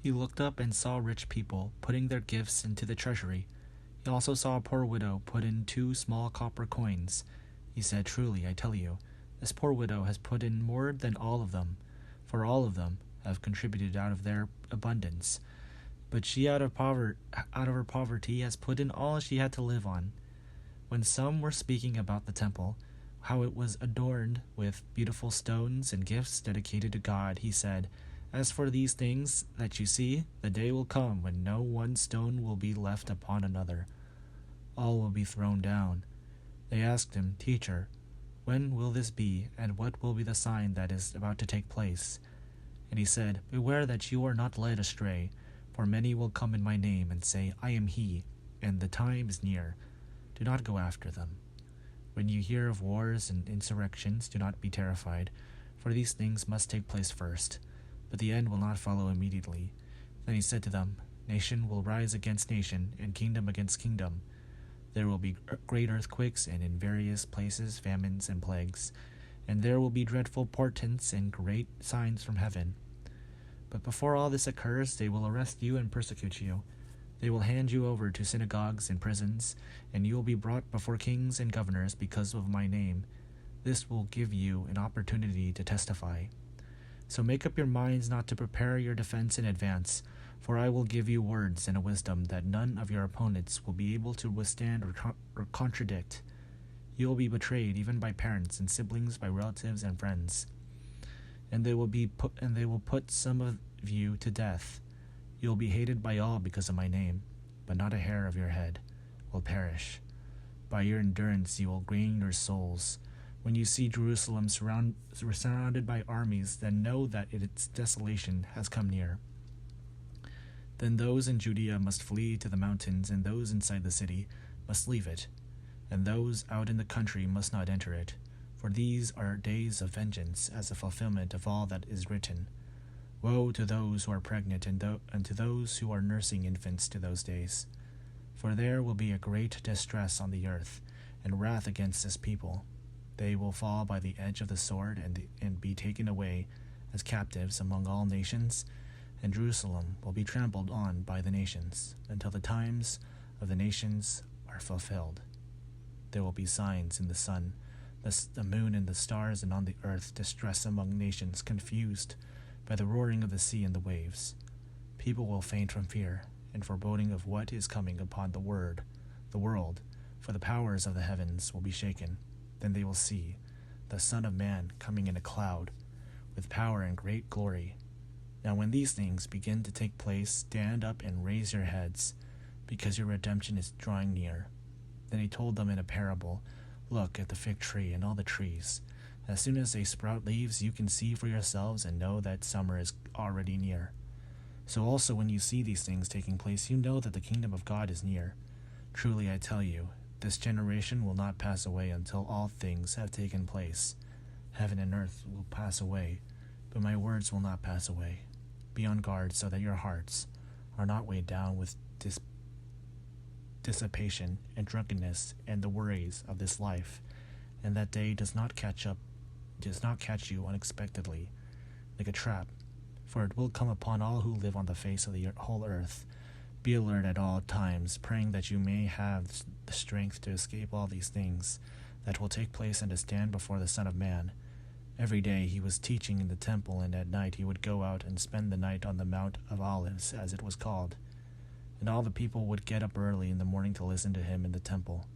He looked up and saw rich people putting their gifts into the treasury. He also saw a poor widow put in 2 small copper coins. He said, "Truly, I tell you, this poor widow has put in more than all of them, for all of them have contributed out of their abundance. But she out of her poverty has put in all she had to live on." When some were speaking about the temple, how it was adorned with beautiful stones and gifts dedicated to God, he said, "As for these things that you see, the day will come when no one stone will be left upon another. All will be thrown down." They asked him, "Teacher, when will this be, and what will be the sign that is about to take place?" And he said, "Beware that you are not led astray, for many will come in my name and say, 'I am he,' and the time is near. Do not go after them. When you hear of wars and insurrections, do not be terrified, for these things must take place first, but the end will not follow immediately." Then he said to them, "Nation will rise against nation, and kingdom against kingdom. There will be great earthquakes, and in various places famines and plagues, and there will be dreadful portents and great signs from heaven. But before all this occurs, they will arrest you and persecute you. They will hand you over to synagogues and prisons, and you will be brought before kings and governors because of my name. This will give you an opportunity to testify. So make up your minds not to prepare your defense in advance, for I will give you words and a wisdom that none of your opponents will be able to withstand or contradict. You will be betrayed even by parents and siblings, by relatives and friends, and they will put some of you to death. You will be hated by all because of my name, but not a hair of your head will perish. By your endurance you will gain your souls. When you see Jerusalem surrounded by armies, then know that its desolation has come near. Then those in Judea must flee to the mountains, and those inside the city must leave it, and those out in the country must not enter it, for these are days of vengeance, as a fulfillment of all that is written. Woe to those who are pregnant and to those who are nursing infants to those days. For there will be a great distress on the earth, and wrath against this people. They will fall by the edge of the sword and be taken away as captives among all nations, and Jerusalem will be trampled on by the nations, until the times of the nations are fulfilled. There will be signs in the sun, the moon and the stars, and on the earth distress among nations, confused by the roaring of the sea and the waves. People will faint from fear and foreboding of what is coming upon the world, for the powers of the heavens will be shaken. Then they will see the Son of Man coming in a cloud, with power and great glory. Now when these things begin to take place, stand up and raise your heads, because your redemption is drawing near. Then he told them in a parable, Look at the fig tree and all the trees. As soon as they sprout leaves, you can see for yourselves and know that summer is already near. So also when you see these things taking place, you know that the kingdom of God is near. Truly I tell you, this generation will not pass away until all things have taken place. Heaven and earth will pass away, but my words will not pass away. Be on guard so that your hearts are not weighed down with dissipation and drunkenness and the worries of this life, and that day does not catch you unexpectedly like a trap, for it will come upon all who live on the face of the whole earth. Be alert at all times, praying that you may have the strength to escape all these things that will take place and to stand before the Son of Man. Every day he was teaching in the temple, and at night he would go out and spend the night on the Mount of Olives, as it was called. And all the people would get up early in the morning to listen to him in the temple.